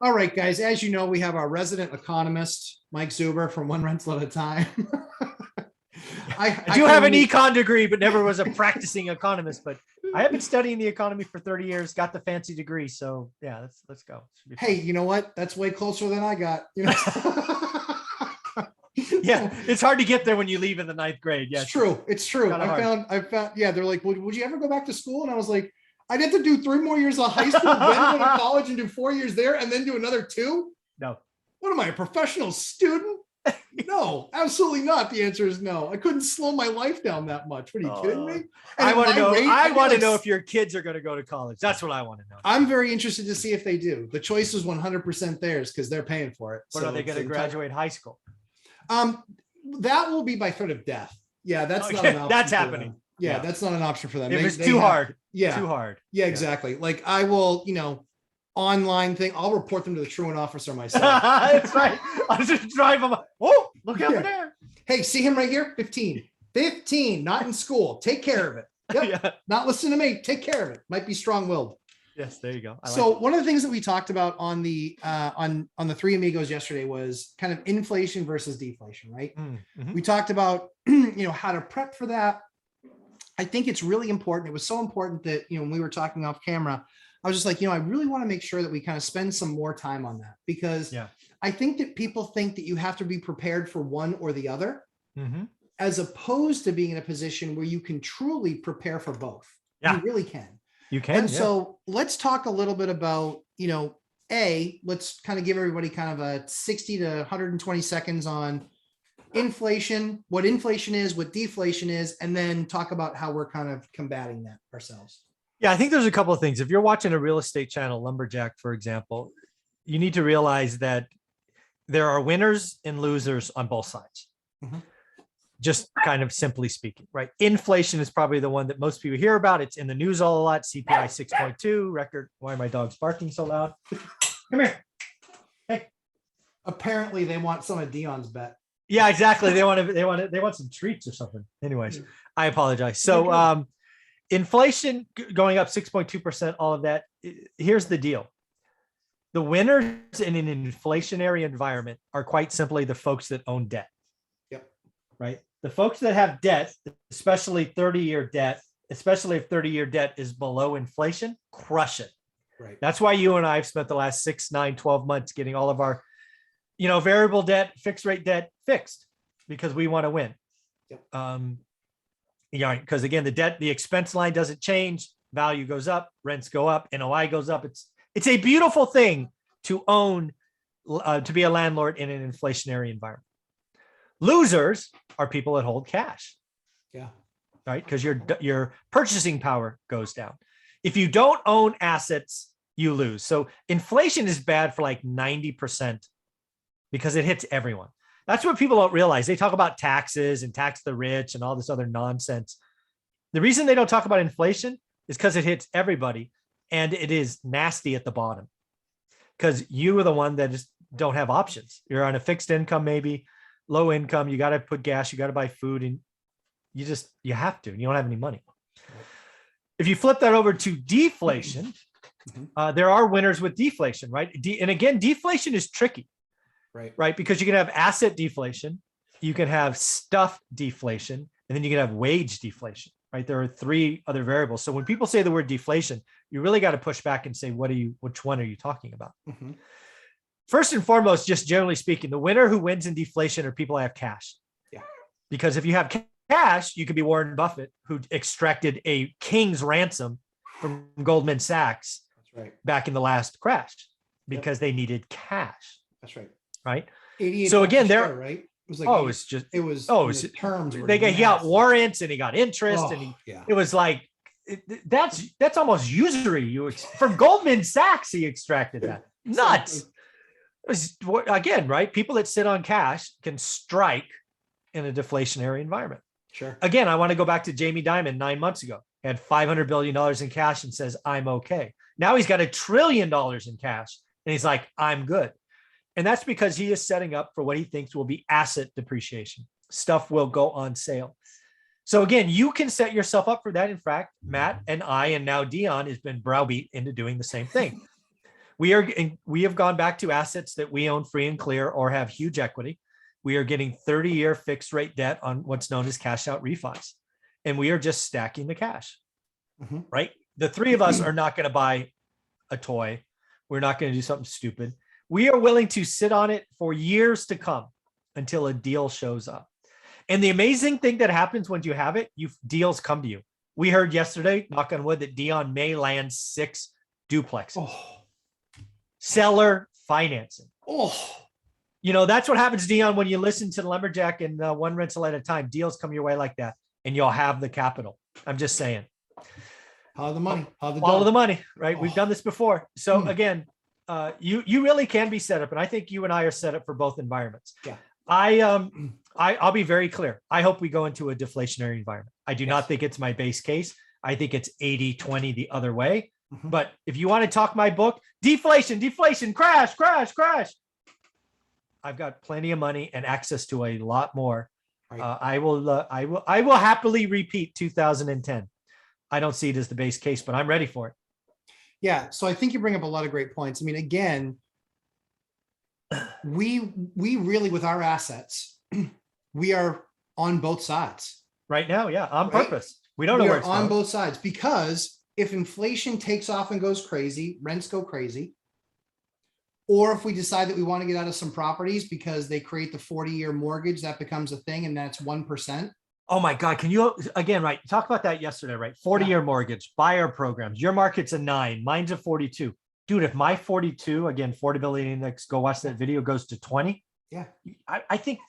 All right, guys. As you know, we have our resident economist, Mike Zuber from One Rental at a Time. I do have an econ degree, but never was a practicing economist. But I have been studying the economy for 30 years, got the fancy degree. So yeah, let's go. Hey, you know what? That's way closer than I got. You know? Yeah, it's hard to get there when you leave in the 9th grade. Yeah, it's true. It's true. I found, yeah, they're like, would you ever go back to school? And I was like, I'd have to do 3 more years of high school, then go to college and do 4 years there and then do another 2. No. What am I, a professional student? No, absolutely not. The answer is no. I couldn't slow my life down that much. What are you kidding me? And I want to know. I want to know if your kids are going to go to college. That's what I want to know. I'm very interested to see if they do. The choice is 100% theirs because they're paying for it. But are they going to graduate high school? That will be by threat of death. Yeah, that's not an option. That's happening. Yeah, that's not an option for them. If it's too hard. Yeah, too hard. Yeah, exactly. Like I will, online thing. I'll report them to the truant officer myself. That's right. I'll just drive them. Oh, look over there. Hey, see him right here? 15, not in school. Take care of it. Yep. Yeah. Not listening to me. Take care of it. Might be strong-willed. Yes, there you go. So one of the things that we talked about on the on the Three Amigos yesterday was kind of inflation versus deflation, right? Mm-hmm. We talked about how to prep for that. I think it's really important. It was so important that when we were talking off camera, I was just like, I really want to make sure that we kind of spend some more time on that because I think that people think that you have to be prepared for one or the other, as opposed to being in a position where you can truly prepare for both. Yeah. You really can. You can. And so let's talk a little bit about, let's kind of give everybody kind of a 60 to 120 seconds on inflation, what inflation is, what deflation is, and then talk about how we're kind of combating that ourselves. Yeah, I think there's a couple of things. If you're watching a real estate channel, Lumberjack, for example, you need to realize that there are winners and losers on both sides. Mm-hmm. Just kind of simply speaking, right? Inflation is probably the one that most people hear about. It's in the news all a lot. CPI 6.2 record. Why are my dogs barking so loud? Come here. Hey. Apparently they want some of Dion's bet. Yeah, exactly. They want some treats or something. Anyways, I apologize. So inflation going up 6.2%, all of that. Here's the deal. The winners in an inflationary environment are quite simply the folks that own debt. Yep. Right? The folks that have debt, especially 30-year debt, especially if 30-year debt is below inflation, crush it. Right. That's why you and I have spent the last 6, 9, 12 months getting all of our variable debt, fixed rate debt fixed because we want to win. Yep. Because again, the expense line doesn't change, value goes up, rents go up, NOI goes up. It's a beautiful thing to own, to be a landlord in an inflationary environment. Losers are people that hold cash. Yeah. Right. Because your purchasing power goes down. If you don't own assets, you lose. So inflation is bad for like 90% because it hits everyone. That's what people don't realize. They talk about taxes and tax the rich and all this other nonsense. The reason they don't talk about inflation is because it hits everybody and it is nasty at the bottom because you are the one that just don't have options. You're on a fixed income, maybe low income. You got to put gas, you got to buy food, and you have to. You don't have any money. If you flip that over to deflation, there are winners with deflation, right? And again, deflation is tricky. Right. Because you can have asset deflation, you can have stuff deflation, and then you can have wage deflation, right? There are 3 other variables. So when people say the word deflation, you really got to push back and say, which one are you talking about? Mm-hmm. First and foremost, just generally speaking, the winner who wins in deflation are people that have cash. Yeah. Because if you have cash, you could be Warren Buffett, who extracted a king's ransom from Goldman Sachs. That's right. Back in the last crash because they needed cash. That's right. Right. So again, right. It was like terms. He got warrants and he got interest it was like that's almost usury. From Goldman Sachs, he extracted that. Nuts. It was, again, right? People that sit on cash can strike in a deflationary environment. Sure. Again, I want to go back to Jamie Dimon 9 months ago. He had $500 billion in cash and says, I'm okay. Now he's got $1 trillion in cash and he's like, I'm good. And that's because he is setting up for what he thinks will be asset depreciation. Stuff will go on sale. So again, you can set yourself up for that. In fact, Matt and I, and now Dion has been browbeat into doing the same thing. We have gone back to assets that we own free and clear or have huge equity. We are getting 30-year fixed rate debt on what's known as cash out refis. And we are just stacking the cash, right? The three of us are not going to buy a toy. We're not going to do something stupid. We are willing to sit on it for years to come until a deal shows up. And the amazing thing that happens when you have it, deals come to you. We heard yesterday, knock on wood, that Dion may land 6 duplexes. Oh. Seller financing. Oh, that's what happens, Dion, when you listen to the Lumberjack and one rental at a time. Deals come your way like that, and you'll have the capital. I'm just saying. Follow the money. Follow the money, right? We've done this before. So again, you really can be set up, and I think you and I are set up for both environments. Yeah. I'll be very clear. I hope we go into a deflationary environment. I do not think it's my base case. I think it's 80-20 the other way. But if you want to talk my book, deflation, crash. I've got plenty of money and access to a lot more. Right. I will happily repeat 2010. I don't see it as the base case, but I'm ready for it. Yeah. So I think you bring up a lot of great points. I mean, again, we really, with our assets, we are on both sides right now. Yeah. On purpose. We don't know where it's on both sides, because if inflation takes off and goes crazy, rents go crazy. Or if we decide that we want to get out of some properties because they create the 40-year mortgage, that becomes a thing, and that's 1%. Oh my God. Can you, again, right? Talk about that yesterday, right? 40-year mortgage, buyer programs. Your market's a 9, mine's a 42. Dude, if my 42, again, affordability index, go watch that video, goes to 20. Yeah. I think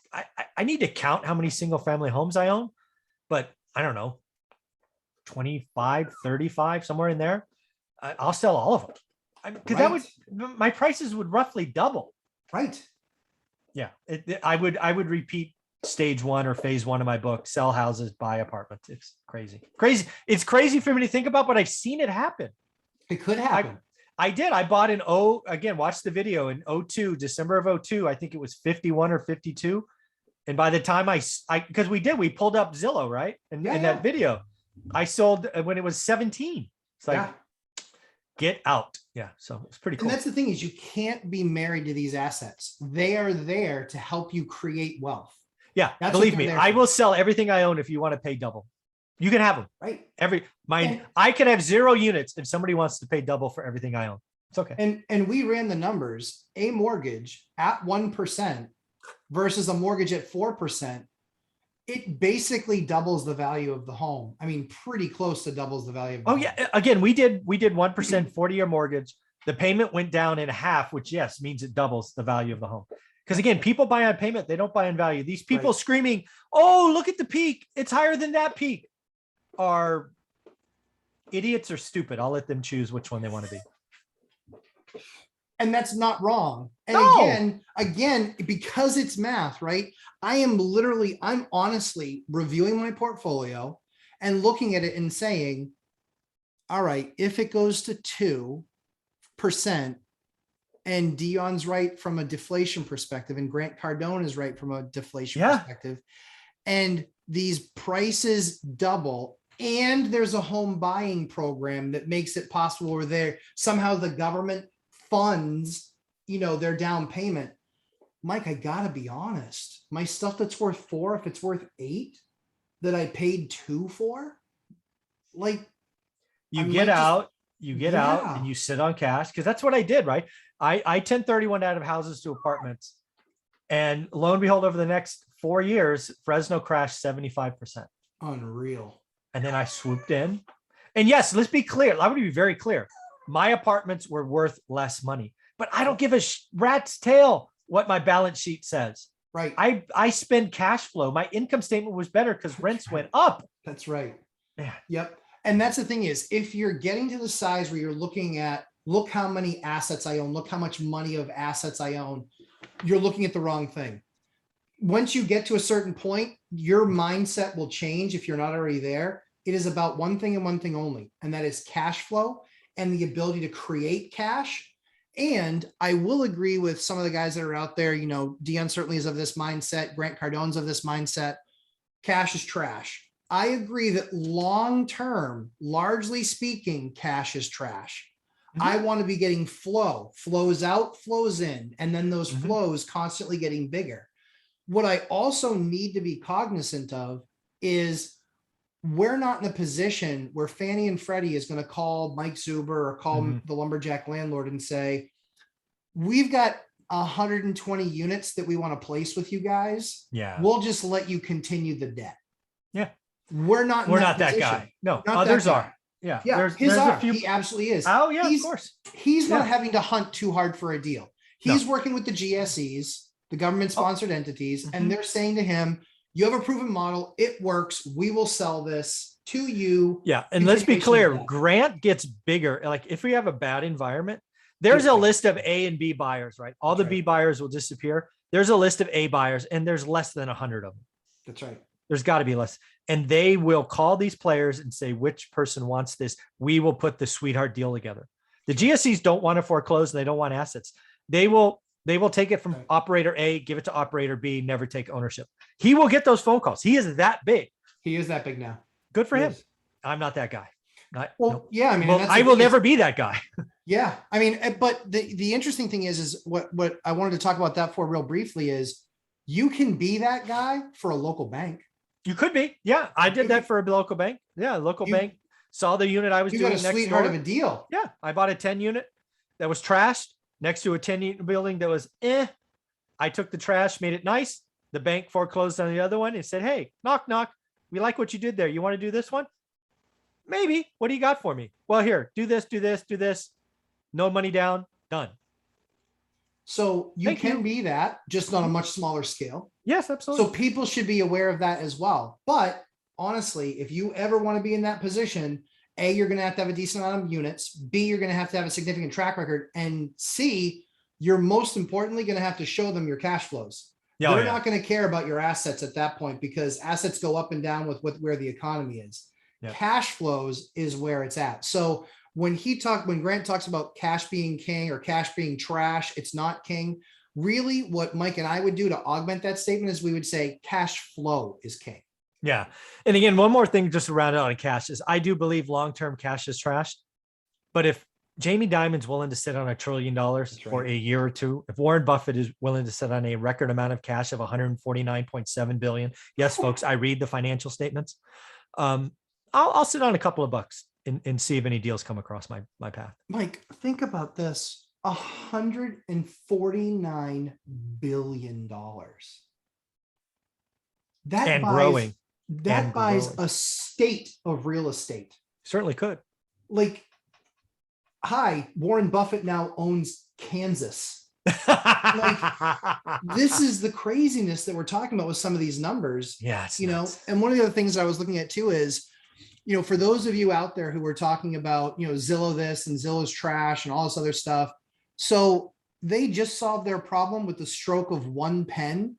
I need to count how many single family homes I own, but I don't know, 25, 35, somewhere in there. I'll sell all of them. Because my prices would roughly double. Right. Yeah. I would repeat stage 1 or phase 1 of my book: sell houses, buy apartments. It's crazy. It's crazy for me to think about, but I've seen it happen. It could happen. I did. I bought again, watch the video in 02, December of 02. I think it was 51 or 52. And by the time because we pulled up Zillow, right? In that video, I sold when it was 17. It's like, get out. Yeah. So it's pretty cool. And that's the thing, is you can't be married to these assets. They are there to help you create wealth. Yeah. Believe me, I will sell everything I own if you want to pay double. You can have them. Right. I can have 0 units if somebody wants to pay double for everything I own. It's okay. And we ran the numbers. A mortgage at 1% versus a mortgage at 4%. It basically doubles the value of the home. I mean, pretty close to doubles the value of the home. Yeah. Again, we did 1% 40-year mortgage. The payment went down in half, which means it doubles the value of the home. Because again, people buy on payment, they don't buy on value. These people screaming, "Oh, look at the peak, it's higher than that peak," are idiots or stupid. I'll let them choose which one they want to be. And that's not wrong. And again, because it's math, right? I'm honestly reviewing my portfolio and looking at it and saying, all right, if it goes to 2%, and Dion's right from a deflation perspective, and Grant Cardone is right from a deflation perspective, and these prices double, and there's a home buying program that makes it possible where somehow the government funds, their down payment. Mike, I gotta be honest. My stuff that's worth 4, if it's worth 8, that I paid 2 for, like, you get out and you sit on cash, because that's what I did, right? I 1031 out of houses to apartments, and lo and behold, over the next 4 years, Fresno crashed 75%. Unreal. And then I swooped in. And yes, let's be clear. I want to be very clear. My apartments were worth less money, but I don't give a rat's tail what my balance sheet says. Right. I spend cash flow. My income statement was better because rents went up. That's right. Yeah. Yep. And that's the thing, is if you're getting to the size where you're looking at, look how many assets I own, look how much money of assets I own, you're looking at the wrong thing. Once you get to a certain point, your mindset will change if you're not already there. It is about one thing and one thing only, and that is cash flow and the ability to create cash. And I will agree with some of the guys that are out there. Dion certainly is of this mindset. Grant Cardone's of this mindset. Cash is trash. I agree that long-term, largely speaking, cash is trash. I want to be getting flows out, flows in, and then those Mhm. flows constantly getting bigger. What I also need to be cognizant of is we're not in a position where Fannie and Freddie is going to call Mike Zuber or call Mhm. the lumberjack landlord and say, we've got 120 units that we want to place with you guys. Yeah. We'll just let you continue the debt. Yeah. We're not in We're that not that position. guy. No, Not that others guy. are. Yeah. Yeah, There's his a are. few. He absolutely is. Oh yeah, of course. He's Yeah. not having to hunt too hard for a deal. No. He's working with the GSEs, the government sponsored entities, and they're saying to him, you have a proven model, it works, we will sell this to you. Yeah. And let's be clear, Continuation of that. Grant gets bigger. Like if we have a bad environment, there's a list of A and B buyers, right? All the That's B right. buyers will disappear. There's a list of A buyers, and there's less than 100 of them. That's right. There's got to be less. And they will call these players and say, which person wants this? We will put the sweetheart deal together. The GSEs don't want to foreclose and they don't want assets. They will take it from operator A, give it to operator B, never take ownership. He will get those phone calls. He is that big. He is that big now. Good for He him. is. I'm not that guy. Yeah, I mean, well, that's I the will thing is- never be that guy. Yeah, I mean, but the interesting thing is what I wanted to talk about that for real briefly is you can be that guy for a local bank. You could be. Yeah, I did that for a local bank. Yeah, local bank saw the unit I was You doing got a next sweetheart door. of a deal. Yeah, I bought a 10 unit that was trashed next to a 10 unit building that was I took the trash, made it nice. The bank foreclosed on the other one and said, hey, knock, knock. We like what you did there. You want to do this one? Maybe. What do you got for me? Well, here, do this, do this, do this. No money down, done. So you can be that just on a much smaller scale. Yes, absolutely. So people should be aware of that as well. But honestly, if you ever want to be in that position, A, you're going to have a decent amount of units. B, you're going to have a significant track record. And C, you're most importantly going to have to show them your cash flows. They're not going to care about your assets at that point because assets go up and down with where the economy is. Yep. Cash flows is where it's at. So when Grant talks about cash being king or cash being trash, it's not king. Really, what Mike and I would do to augment that statement is we would say cash flow is king. Yeah. And again, one more thing just to round out on cash is I do believe long-term cash is trashed. But if Jamie Dimon's willing to sit on $1 trillion for a year or two, if Warren Buffett is willing to sit on a record amount of cash of 149.7 billion, yes, folks, I read the financial statements. I'll sit on a couple of bucks and see if any deals come across my path. Mike, think about this. $149 billion. That buys a state of real estate. Certainly could. Like, hi, Warren Buffett now owns Kansas. This is the craziness that we're talking about with some of these numbers. Yeah, and one of the other things I was looking at too is, for those of you out there who were talking about, Zillow this and Zillow's trash and all this other stuff. So they just solved their problem with the stroke of one pen,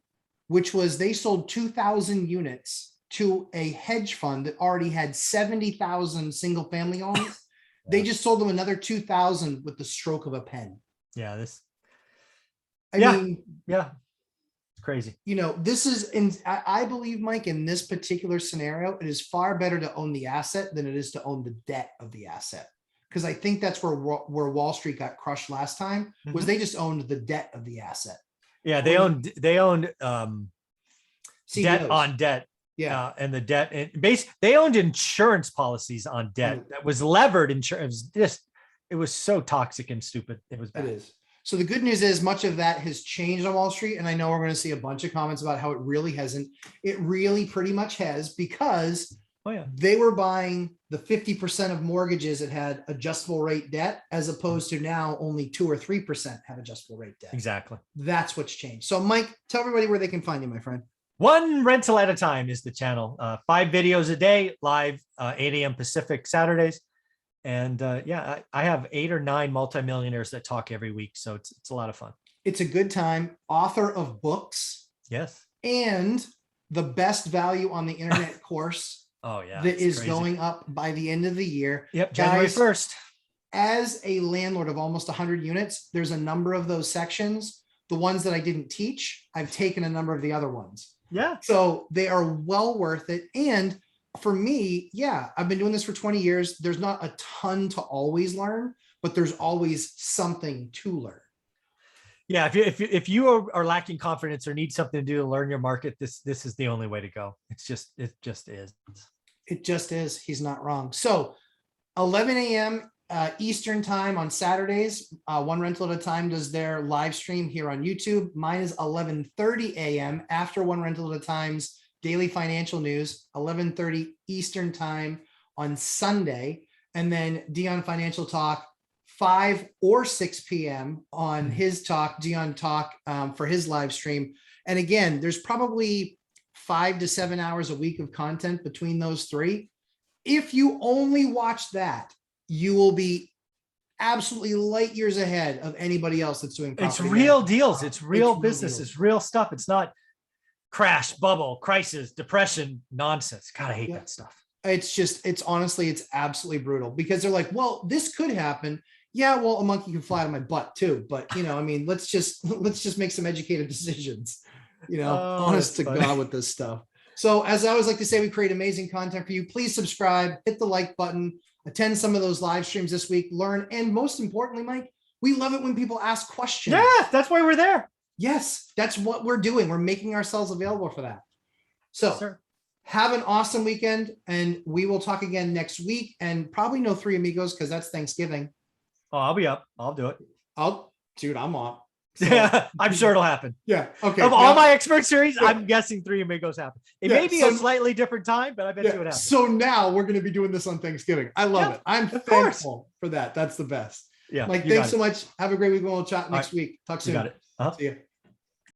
which was they sold 2,000 units to a hedge fund that already had 70,000 single family homes. They just sold them another 2,000 with the stroke of a pen. Yeah. I mean, it's crazy. This is, I believe, Mike, in this particular scenario, it is far better to own the asset than it is to own the debt of the asset. Because I think that's where Wall Street got crushed last time, was they just owned the debt of the asset. Yeah, they owned debt on debt. Yeah, and the debt and they owned insurance policies on debt that was levered insurance. It was so toxic and stupid. It was bad. It is. So the good news is much of that has changed on Wall Street. And I know we're going to see a bunch of comments about how it really hasn't. It really pretty much has, because they were buying the 50% of mortgages that had adjustable rate debt, as opposed to now only 2 or 3% have adjustable rate debt. Exactly. That's what's changed. So Mike, tell everybody where they can find you, my friend. One rental at a time is the channel. 5 videos a day, live 8 a.m. Pacific Saturdays. And I have 8 or 9 multimillionaires that talk every week. So it's a lot of fun. It's a good time. Author of books. Yes. And the best value on the internet course. Oh, yeah. That is crazy. Going up by the end of the year. Yep. January 1st. As a landlord of almost 100 units, there's a number of those sections. The ones that I didn't teach, I've taken a number of the other ones. Yeah. So they are well worth it. And for me, I've been doing this for 20 years. There's not a ton to always learn, but there's always something to learn. Yeah, if you are lacking confidence or need something to do to learn your market, this is the only way to go. It just is. It just is. He's not wrong. So 11 a.m. Eastern time on Saturdays, One Rental at a Time does their live stream here on YouTube. Mine is 11:30 a.m. after One Rental at a Time's daily financial news, 11:30 Eastern time on Sunday. And then Dion Financial Talk, 5 or 6 p.m. on his talk, Dion Talk, for his live stream. And again, there's probably 5 to 7 hours a week of content between those three. If you only watch that, you will be absolutely light years ahead of anybody else that's doing property. It's real deals. It's real business. Deals. It's real stuff. It's not crash, bubble, crisis, depression, nonsense. God, I hate that stuff. It's honestly, it's absolutely brutal because they're like, well, this could happen. Yeah, well, a monkey can fly out of my butt too. But, I mean, let's just make some educated decisions, honest to God with this stuff. So as I always like to say, we create amazing content for you. Please subscribe, hit the like button, attend some of those live streams this week, learn. And most importantly, Mike, we love it when people ask questions. Yeah, that's why we're there. Yes, that's what we're doing. We're making ourselves available for that. So have an awesome weekend, and we will talk again next week, and probably no Three Amigos because that's Thanksgiving. Oh, I'll be up. I'll do it. I'm off. So, yeah, I'm sure it'll happen. Yeah. Okay. Of all my expert series, I'm guessing Three Amigos happen. It may be a slightly different time, but I bet you it happens. So now we're going to be doing this on Thanksgiving. I love it. I'm thankful for that. That's the best. Yeah. Mike, thanks so much. Have a great week. We'll chat next week. Talk soon. You got it. See you.